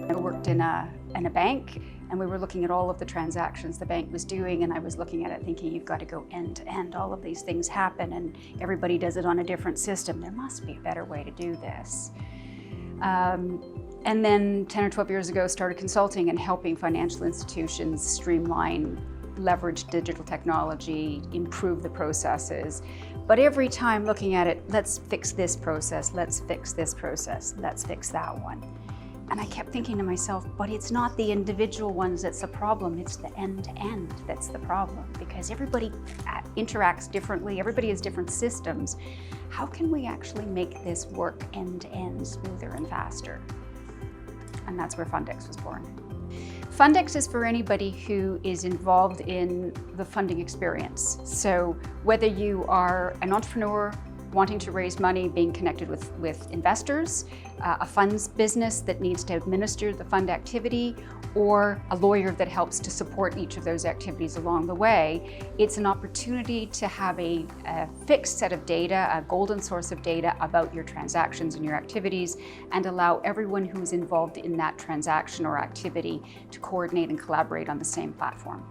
I worked in a bank, and we were looking at all of the transactions the bank was doing, and I was looking at it thinking, you've got to go end to end. All of these things happen, and everybody does it on a different system. There must be a better way to do this. And then 10 or 12 years ago, started consulting and helping financial institutions streamline, leverage digital technology, improve the processes. But every time looking at it, let's fix this process, let's fix this process, let's fix that one. And I kept thinking to myself, but it's not the individual ones that's the problem, it's the end-to-end that's the problem, because everybody interacts differently, everybody has different systems. How can we actually make this work end-to-end smoother and faster? And that's where Phundex was born. Phundex is for anybody who is involved in the funding experience. So whether you are an entrepreneur wanting to raise money, being connected with investors, a funds business that needs to administer the fund activity, or a lawyer that helps to support each of those activities along the way, it's an opportunity to have a fixed set of data, a golden source of data about your transactions and your activities, and allow everyone who is involved in that transaction or activity to coordinate and collaborate on the same platform.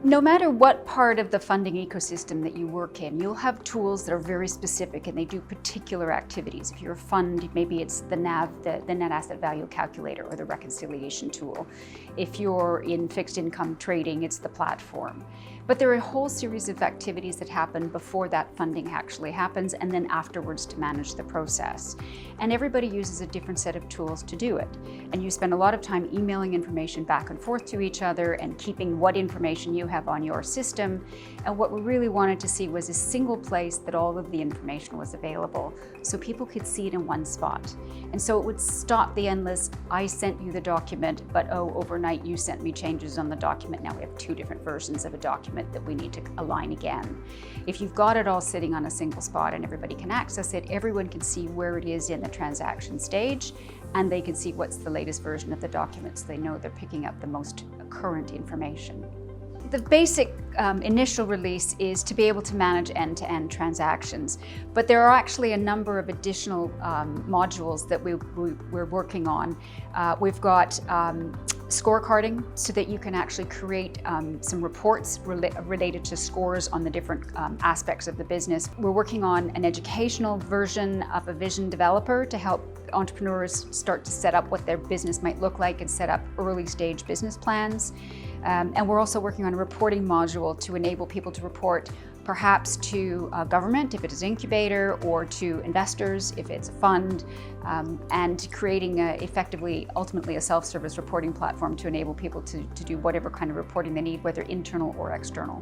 No matter what part of the funding ecosystem that you work in, you'll have tools that are very specific and they do particular activities. If you're a fund, maybe it's the NAV, the net asset value calculator, or the reconciliation tool. If you're in fixed income trading, it's the platform. But there are a whole series of activities that happen before that funding actually happens, and then afterwards to manage the process. And everybody uses a different set of tools to do it. And you spend a lot of time emailing information back and forth to each other and keeping what information you have on your system. And what we really wanted to see was a single place that all of the information was available, so people could see it in one spot. And so it would stop the endless, I sent you the document, but oh, overnight you sent me changes on the document. Now we have two different versions of a document that we need to align again. If you've got it all sitting on a single spot and everybody can access it, everyone can see where it is in the transaction stage, and they can see what's the latest version of the document, so they know they're picking up the most current information. The basic initial release is to be able to manage end-to-end transactions, but there are actually a number of additional modules that we're working on. We've got scorecarding, so that you can actually create some reports related to scores on the different aspects of the business. We're working on an educational version of a vision developer to help entrepreneurs start to set up what their business might look like and set up early stage business plans. And we're also working on a reporting module to enable people to report perhaps to government if it is an incubator, or to investors if it's a fund, and creating effectively, ultimately, a self-service reporting platform to enable people to do whatever kind of reporting they need, whether internal or external.